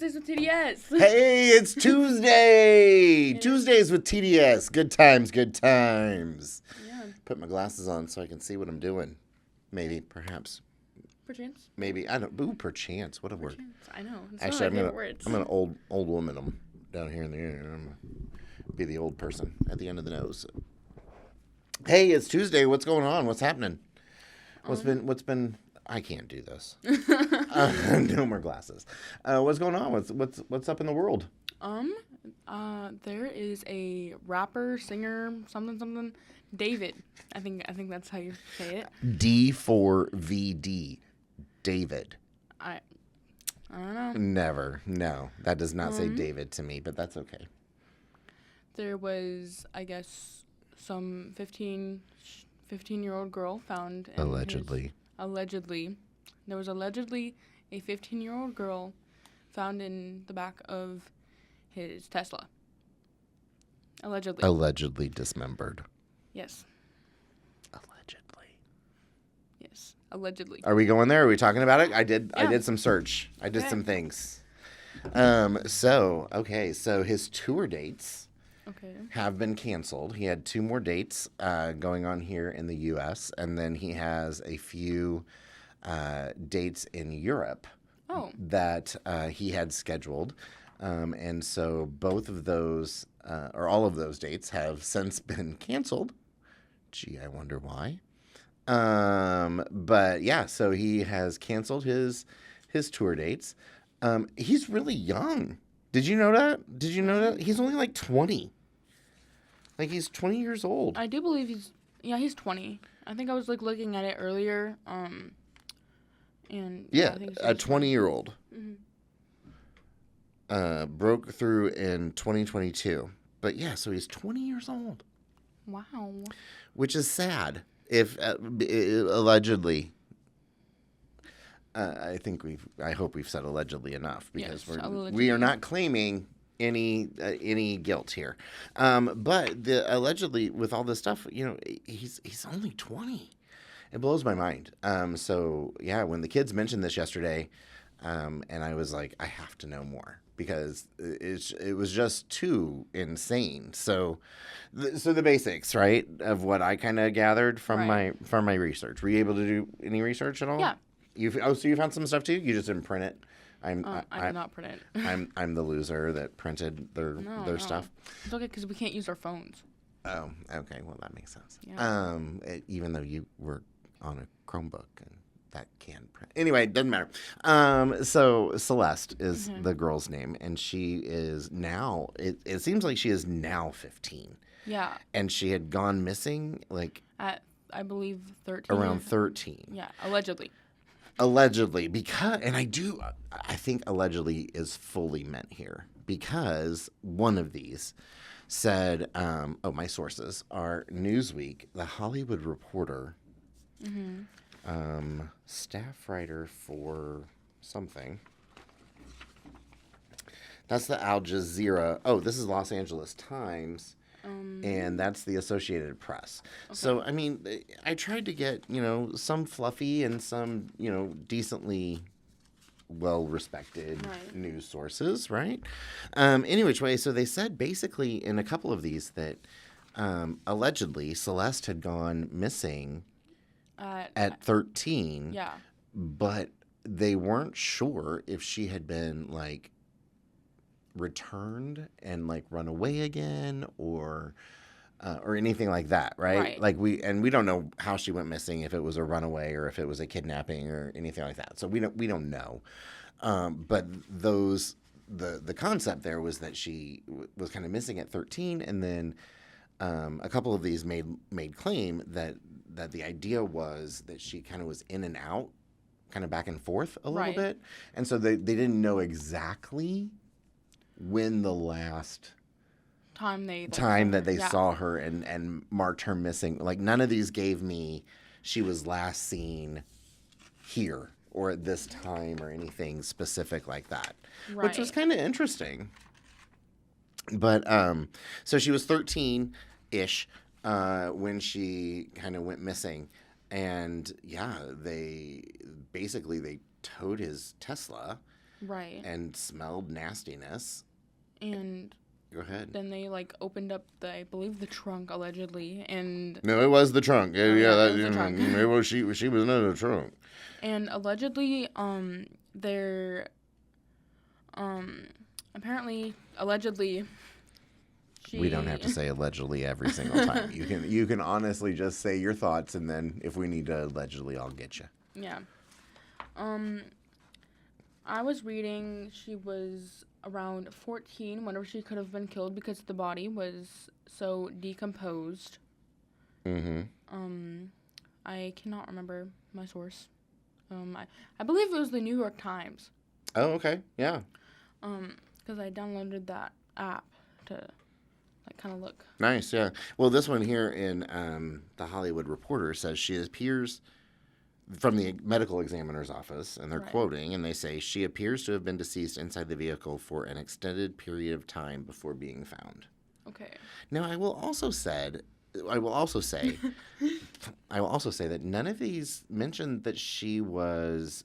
Tuesdays with TDS. Hey, it's Tuesday. Tuesdays with TDS. Good times, good times. Yeah. Put my glasses on so I can see what I'm doing. Maybe, perhaps. Perchance. Maybe. I don't. Ooh, perchance. What a word. Perchance. I know. It's Actually, one of my favorite words. I'm an old woman. I'm down here in the air. I'm gonna be the old person at the end of the nose. Hey, it's Tuesday. What's going on? What's happening? What's been? I can't do this. No more glasses. What's going on? What's up in the world? There is a rapper, singer, something, David. I think that's how you say it. D4VD. David. I don't know. Never. No, that does not say David to me, but that's okay. There was, I guess, some 15-year-old girl found in Allegedly. There was allegedly a 15-year-old girl found in the back of his Tesla. Allegedly. Allegedly dismembered. Yes. Allegedly. Yes. Allegedly. Are we going there? Are we talking about it? I did some search. I did Okay. some things. So his tour dates have been canceled. He had 2 more dates going on here in the U.S., and then he has a few dates in Europe that he had scheduled. And so both of those, or all of those dates have since been canceled. Gee, I wonder why. But yeah, so he has canceled his tour dates. He's really young. Did you know that? He's only like 20. Like, he's 20 years old. I do believe he's 20. I think I was like looking at it earlier. And yeah, I think a 20-year-old. Mm-hmm. Broke through in 2022. But yeah, so he's 20 years old. Wow. Which is sad. If allegedly, I hope we've said allegedly enough, because we are not claiming any guilt here. But allegedly, with all this stuff, he's only 20. It blows my mind. So yeah, when the kids mentioned this yesterday, and I was like, I have to know more, because it was just too insane. So the basics, right, of what I kind of gathered from my research. Were you able to do any research at all? Yeah. So you found some stuff too? You just didn't print it? I did not print it. I'm the loser that printed their stuff. It's okay, because we can't use our phones. Oh, okay. Well, that makes sense. Yeah. Even though you were on a Chromebook, and that can print. Anyway, it doesn't matter. So Celeste is the girl's name, and she is now, it seems like she is now 15. Yeah. And she had gone missing, like, at, I believe, 13. Around 13. Yeah, allegedly. Allegedly, because, and I think allegedly is fully meant here, because one of these said, my sources are Newsweek, The Hollywood Reporter, staff writer for something. That's the Al Jazeera. Oh, this is Los Angeles Times. And that's the Associated Press. Okay. So, I mean, I tried to get, some fluffy and some, decently well-respected news sources, right? Any which way, so they said basically in a couple of these that allegedly Celeste had gone missing at 13. Yeah. But they weren't sure if she had been, like, returned and like run away again or anything like that, right? Like we don't know how she went missing, if it was a runaway or if it was a kidnapping or anything like that. So we don't know. But the concept there was that she was kind of missing at 13, and then a couple of these made claim that the idea was that she kind of was in and out, kind of back and forth a little bit, and so they didn't know exactly when the last time that they saw her and marked her missing. Like, none of these gave me she was last seen here or at this time or anything specific like that, which was kind of interesting. But so she was 13-ish when she kind of went missing, and yeah, they towed his Tesla Right. and smelled nastiness. And Go ahead. then they like opened up I believe the trunk allegedly, and No, it was the trunk. Yeah, it was the trunk. It was she was in the trunk. And allegedly, they're apparently allegedly We don't have to say allegedly every single time. You can honestly just say your thoughts, and then if we need to allegedly, I'll get you. Yeah. I was reading she was around 14 whenever she could have been killed because the body was so decomposed. Mm-hmm. I cannot remember my source. I believe it was the New York Times. Oh, okay. Yeah. Because I downloaded that app to like kind of look. Nice. Yeah. Well, this one here in the Hollywood Reporter says she appears from the medical examiner's office, and they're quoting, and they say she appears to have been deceased inside the vehicle for an extended period of time before being found. Okay. Now, I will also say that none of these mentioned that she was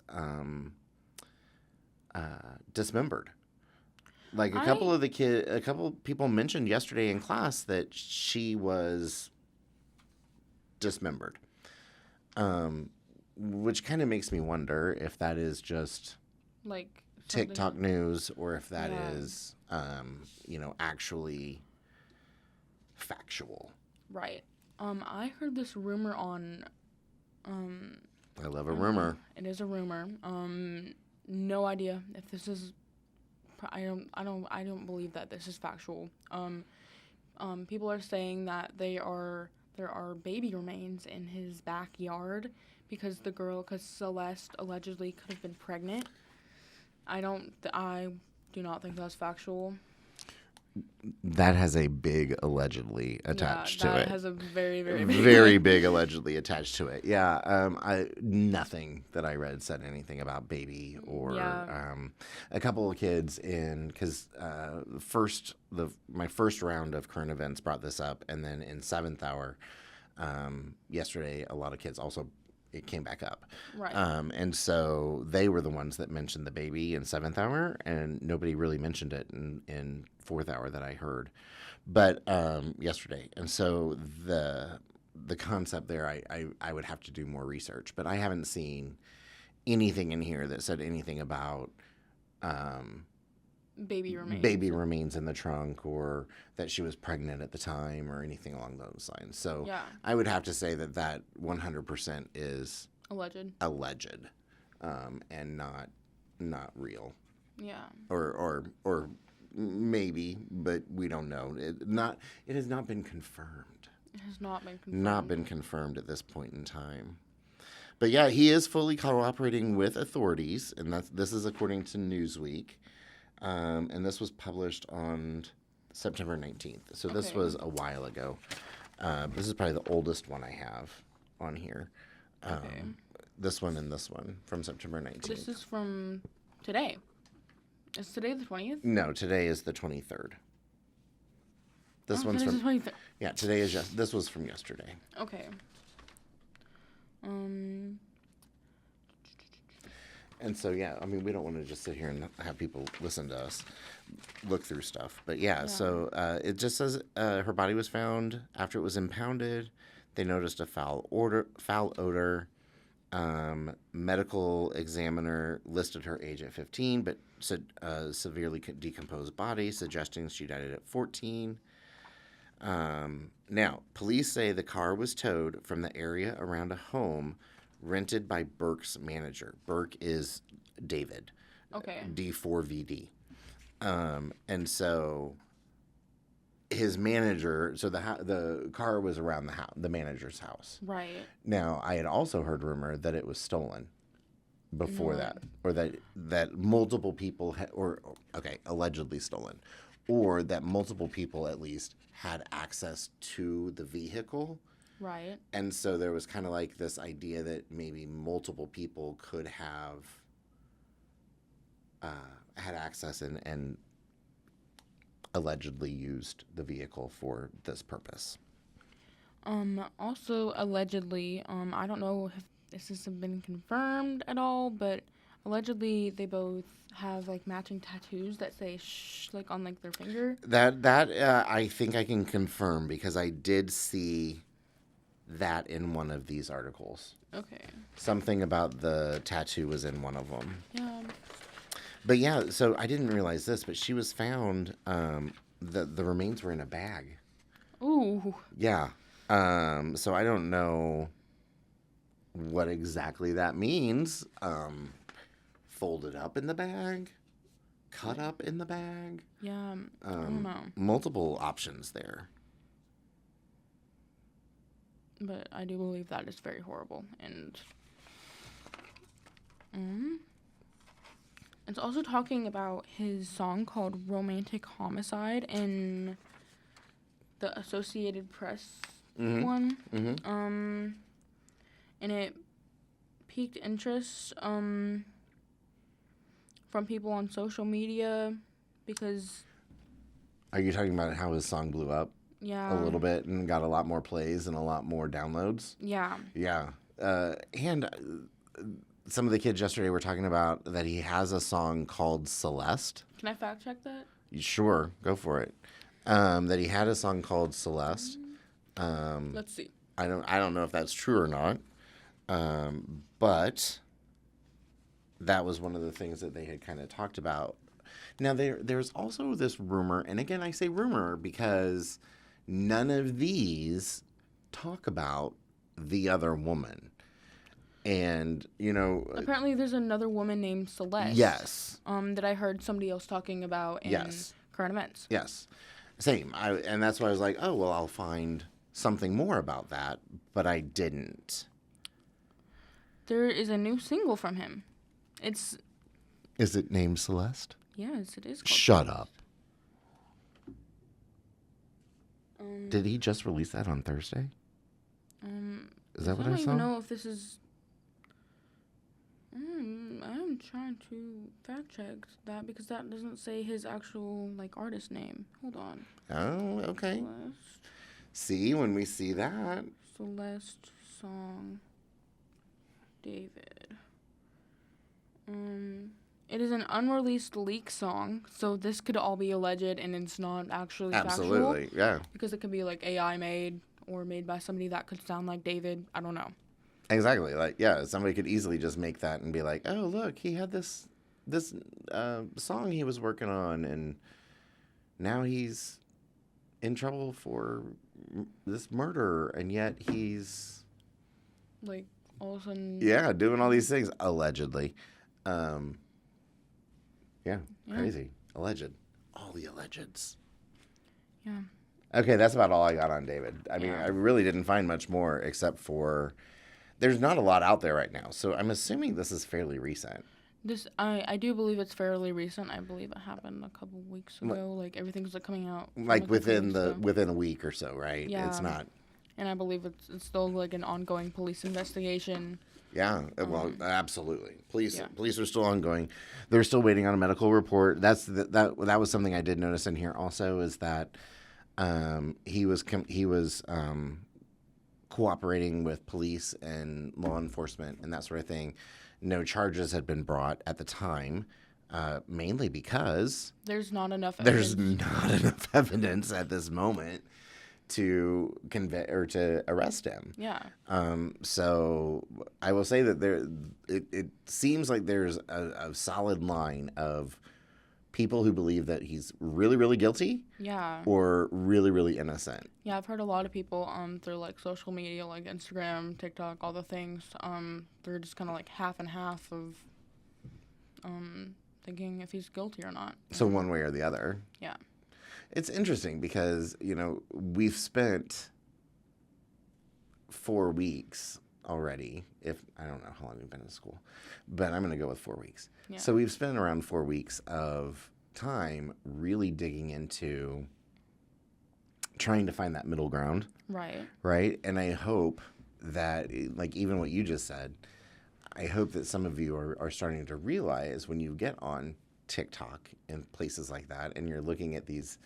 dismembered. Like a couple people mentioned yesterday in class that she was dismembered. Which kind of makes me wonder if that is just like TikTok news or if that is, actually factual. Right. I heard this rumor on. I love a rumor. It is a rumor. No idea if this is. I don't believe that this is factual. People are saying that there are baby remains in his backyard because Celeste allegedly could have been pregnant. I do not think that's factual. That has a big allegedly attached to it. That has a very, very big very big allegedly attached to it. Yeah. Nothing that I read said anything about baby or a couple of kids because my first round of current events brought this up, and then in 7th hour yesterday, a lot of kids also. It came back up. Right. And so they were the ones that mentioned the baby in 7th hour, and nobody really mentioned it in 4th hour that I heard. But yesterday. And so the concept there, I would have to do more research. But I haven't seen anything in here that said anything about baby remains in the trunk or that she was pregnant at the time or anything along those lines. So I would have to say that 100% is alleged and not real. Yeah. Or maybe, but we don't know. It has not been confirmed. It has not been confirmed. Not been confirmed at this point in time. But yeah, he is fully cooperating with authorities, and this is according to Newsweek. And this was published on September 19th. So this was a while ago. This is probably the oldest one I have on here. This one and this one from September 19th. This is from today. Is today the 20th? No, today is the 23rd. This one's from the 23rd. Yeah, this was from yesterday. Okay. And so, yeah, I mean, we don't want to just sit here and have people listen to us look through stuff. But, so it just says her body was found after it was impounded. They noticed a foul odor. Medical examiner listed her age at 15, but said severely decomposed body, suggesting she died at 14. Now, police say the car was towed from the area around a home rented by Burke's manager. Burke is David. Okay. D4VD. And so his manager, so the car was around the manager's house. Right. Now, I had also heard rumor that it was stolen before that, or that multiple people allegedly stolen, or that multiple people at least had access to the vehicle. Right. And so there was kind of like this idea that maybe multiple people could have had access and allegedly used the vehicle for this purpose. Also allegedly, I don't know if this has been confirmed at all, but allegedly they both have like matching tattoos that say "shh" like on like their finger. That I think I can confirm because I did see that in one of these articles. Okay. Something about the tattoo was in one of them. Yeah. But yeah, so I didn't realize this, but she was found. The remains were in a bag. Ooh. Yeah. So I don't know what exactly that means. Folded up in the bag, cut up in the bag. Yeah. I don't know. Multiple options there. But I do believe that is very horrible. And it's also talking about his song called Romantic Homicide in the Associated Press one. Mm-hmm. And it piqued interest from people on social media because... Are you talking about how his song blew up? Yeah. A little bit and got a lot more plays and a lot more downloads? Yeah. Yeah. And some of the kids yesterday were talking about that he has a song called Celeste. Can I fact check that? Sure, go for it. That he had a song called Celeste. Let's see. I don't know if that's true or not. But that was one of the things that they had kind of talked about. Now there's also this rumor, and again I say rumor because none of these talk about the other woman. And, apparently there's another woman named Celeste. Yes. That I heard somebody else talking about in current events. Yes. Same. And that's why I was like, oh, well, I'll find something more about that. But I didn't. There is a new single from him. Is it named Celeste? Yes, it is called Shut Celeste. up. Did he just release that on Thursday? Is that what I saw? I don't even know if this is... I'm trying to fact check that because that doesn't say his actual artist name. Hold on. Oh, okay. Celeste. See, when we see that. Celeste song. David. It is an unreleased leak song, so this could all be alleged and it's not actually Absolutely, factual. yeah. Because it could be AI made or made by somebody that could sound like David. I don't know. Exactly. Somebody could easily just make that and be like, oh, look, he had this song he was working on, and now he's in trouble for this murder, and yet he's... all of a sudden... Yeah, doing all these things, allegedly. Yeah, crazy. Alleged. All the allegeds. Yeah. Okay, that's about all I got on David. I mean, I really didn't find much more except for... There's not a lot out there right now, so I'm assuming this is fairly recent. I do believe it's fairly recent. I believe it happened a couple weeks ago. Everything's coming out within a week or so, right? Yeah. It's not. And I believe it's still an ongoing police investigation. Yeah, well, absolutely. Police are still ongoing. They're still waiting on a medical report. That was something I did notice in here also is that he was cooperating with police and law enforcement and that sort of thing. No charges had been brought at the time, mainly because there's not enough evidence. There's not enough evidence at this moment to convict or to arrest him. Yeah. So I will say that it seems like there's a solid line of people who believe that he's really, really guilty. Yeah. Or really, really innocent. Yeah, I've heard a lot of people through social media, Instagram, TikTok, all the things. They're just kind of half and half of thinking if he's guilty or not. So one way or the other. Yeah. It's interesting because, we've spent 4 weeks already. I don't know how long we've been in school, but I'm going to go with 4 weeks. Yeah. So we've spent around 4 weeks of time really digging into trying to find that middle ground. Right. Right. And I hope that, even what you just said, I hope that some of you are starting to realize when you get on TikTok and places like that, and you're looking at these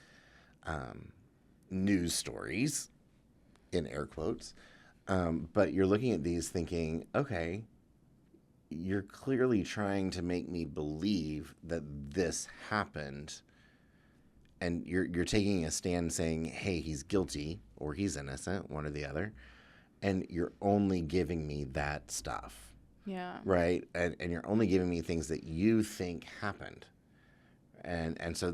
news stories, in air quotes, but you're looking at these thinking, okay, you're clearly trying to make me believe that this happened, and you're taking a stand saying, hey, he's guilty or he's innocent, one or the other, and you're only giving me that stuff. Yeah. Right? And you're only giving me things that you think happened. And so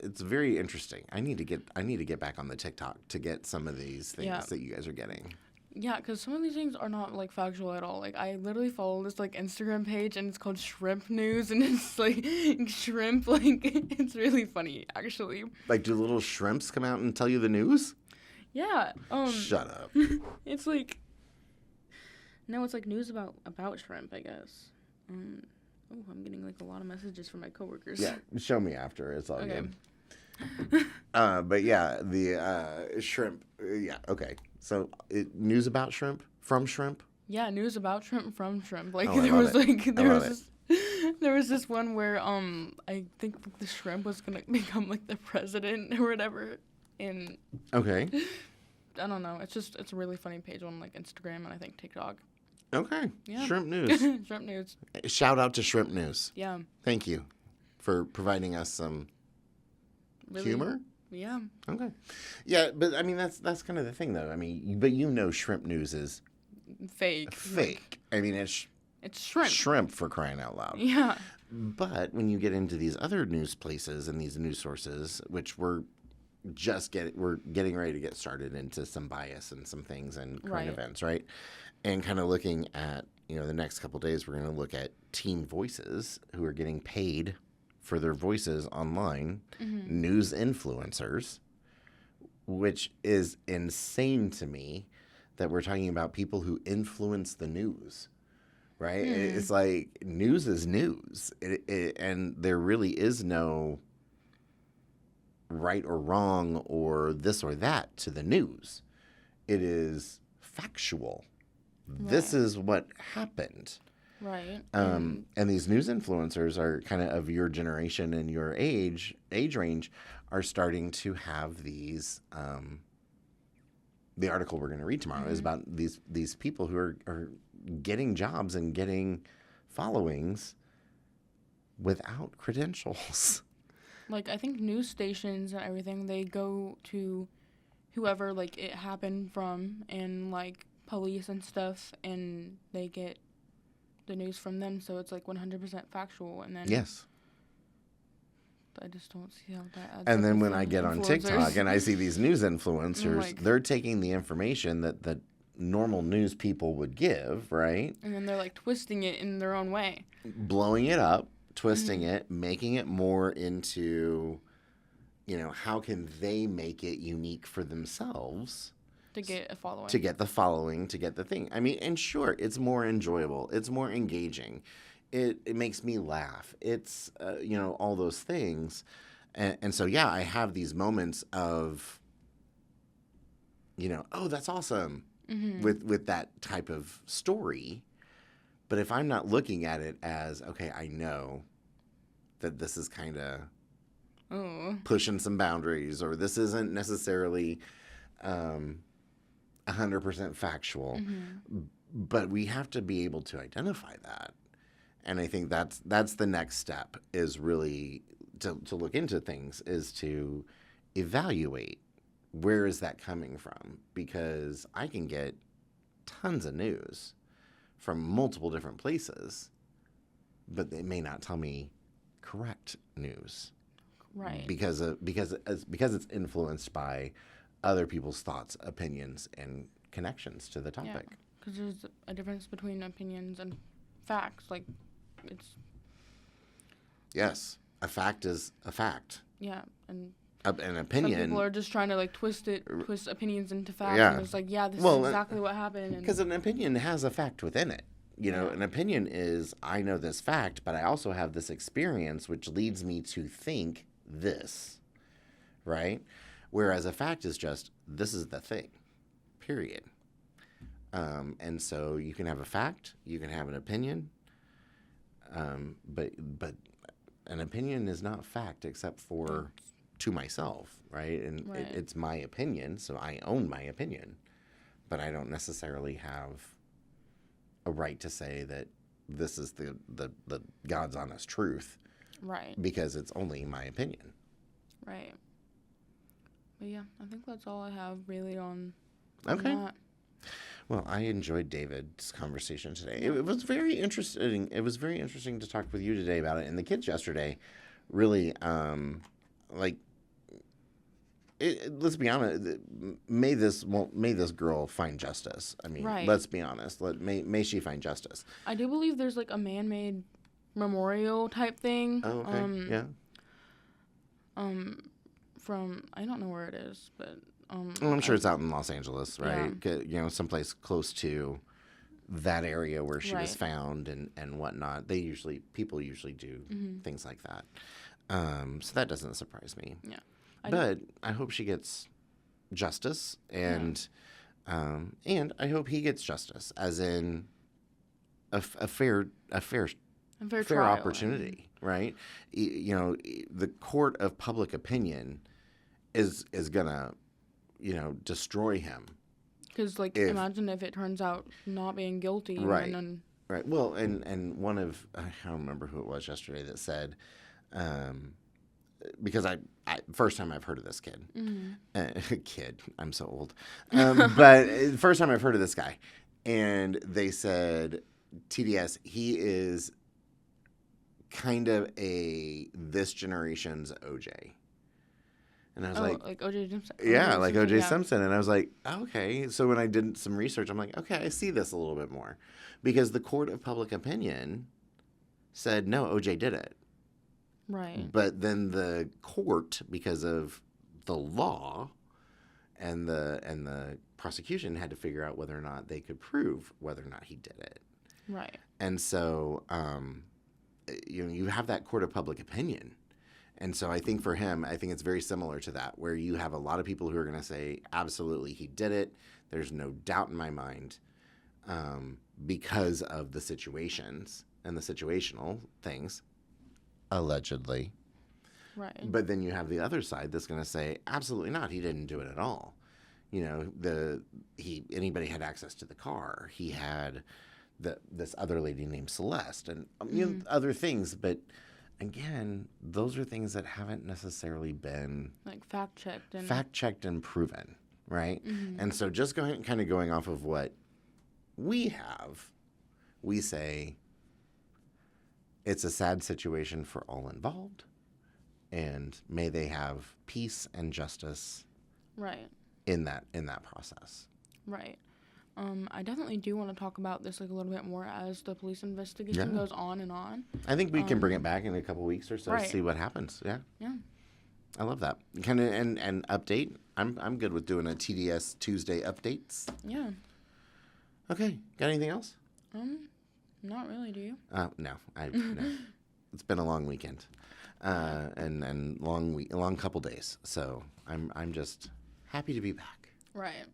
it's very interesting. I need to get back on the TikTok to get some of these things that you guys are getting. Yeah, because some of these things are not, like, factual at all. Like, I literally follow this, like, Instagram page, and it's called Shrimp News, and it's, like, shrimp, like, it's really funny, actually. Like, do little shrimps come out and tell you the news? Yeah. Shut up. It's, like, no, it's, like, news about shrimp, I guess. I'm getting, like, a lot of messages from my coworkers. Yeah, show me after. It's all okay. good. But, yeah, the shrimp, yeah, okay. So, news about shrimp? From shrimp? Yeah, news about shrimp from shrimp. Like, there was this one where, I think the shrimp was gonna become, like, the president or whatever, and... Okay. I don't know. It's a really funny page on, like, Instagram and I think TikTok. Okay. Yeah. Shrimp News. Shrimp News. Shout out to Shrimp News. Yeah. Thank you for providing us some humor. Yeah. Okay. Yeah, but I mean that's kind of the thing though. I mean, but Shrimp News is fake. Fake. I mean it's shrimp. Shrimp, for crying out loud. Yeah. But when you get into these other news places and these news sources, which we're getting ready to get started into some bias and some things and current events, right? And kind of looking at, the next couple of days, we're going to look at teen voices who are getting paid for their voices online, news influencers, which is insane to me that we're talking about people who influence the news, right? It's like news is news, and there really is no right or wrong or this or that to the news. It is factual. This is what happened. Right. And these news influencers are kind of your generation and your age range are starting to have these. The article we're going to read tomorrow is about these people who are getting jobs and getting followings without credentials. Like, I think news stations and everything, they go to whoever, like, it happened from, and, like, police and stuff, and they get the news from them, so it's, like, 100% factual, and then... Yes. I just don't see how that adds And up then with when I the get on influencers. TikTok and I see these news influencers, like, they're taking the information that normal news people would give, right? And then they're, like, twisting it in their own way. Blowing it up, twisting it, making it more into, how can they make it unique for themselves? To get a following. To get the following, to get the thing. I mean, and sure, it's more enjoyable. It's more engaging. It makes me laugh. It's, all those things. And so, yeah, I have these moments of, oh, that's awesome with that type of story. But if I'm not looking at it as, okay, I know that this is kind of pushing some boundaries, or this isn't necessarily 100% factual, but we have to be able to identify that. And I think that's the next step, is really to look into things, is to evaluate where is that coming from, because I can get tons of news from multiple different places, but they may not tell me correct news, right? Because it's influenced by other people's thoughts, opinions, and connections to the topic. Yeah, because there's a difference between opinions and facts. Like, it's... Yes, a fact is a fact. Yeah, and an opinion... Some people are just trying to, like, twist opinions into facts. Yeah. And it's like, this is exactly what happened. Because an opinion has a fact within it. An opinion is, I know this fact, but I also have this experience which leads me to think this, right? Whereas a fact is just, this is the thing, period. And so you can have a fact, you can have an opinion, but an opinion is not fact except for to myself, right? And it's my opinion, so I own my opinion, but I don't necessarily have a right to say that this is the God's honest truth. Right. Because it's only my opinion. Right. But yeah, I think that's all I have really on Okay. that. Well, I enjoyed David's conversation today. Yeah. It was very interesting. It was very interesting to talk with you today about it. And the kids yesterday really, let's be honest, may this girl find justice. I mean, right. Let's be honest. May she find justice. I do believe there's like a man-made memorial type thing. Oh, okay. Yeah. From I don't know where it is, but well, I'm sure it's out in Los Angeles, right? Yeah. Someplace close to that area where she right. was found and whatnot. People usually do things like that. So that doesn't surprise me. Yeah. But I hope she gets justice, and I hope he gets justice, as in a fair opportunity, right? The court of public opinion is gonna, destroy him. Because imagine if it turns out not being guilty, right? Right. Well, and one of I don't remember who it was yesterday that said. Because I first time I've heard of this kid. Kid, I'm so old. But first time I've heard of this guy. And they said, TDS, he is kind of this generation's OJ. And I was like O.J. Simpson. Yeah, like O.J. Simpson. And I was like, okay. So when I did some research, I'm like, okay, I see this a little bit more. Because the court of public opinion said, no, O.J. did it. Right. But then the court, because of the law and the prosecution, had to figure out whether or not they could prove whether or not he did it. Right. And so, you have that court of public opinion. And so I think for him, I think it's very similar to that, where you have a lot of people who are going to say, absolutely, he did it. There's no doubt in my mind, because of the situations and the situational things. Allegedly. Right. But then you have the other side that's going to say, absolutely not. He didn't do it at all. Anybody had access to the car. He had this other lady named Celeste and other things. But again, those are things that haven't necessarily been fact checked and proven. Right. And so just going off of what we have, we say, it's a sad situation for all involved, and may they have peace and justice. Right. In that process. Right. I definitely do want to talk about this a little bit more as the police investigation goes on and on. I think we can bring it back in a couple weeks or so, see what happens. Yeah. Yeah. I love that. Kind of and update. I'm good with doing a TDS Tuesday updates. Yeah. Okay. Got anything else? Not really, do you? No. No. It's been a long weekend, and long couple days. So I'm just happy to be back. Right.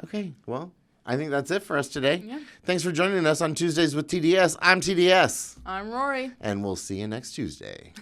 Okay. Well, I think that's it for us today. Yeah. Thanks for joining us on Tuesdays with TDS. I'm TDS. I'm Rory. And we'll see you next Tuesday.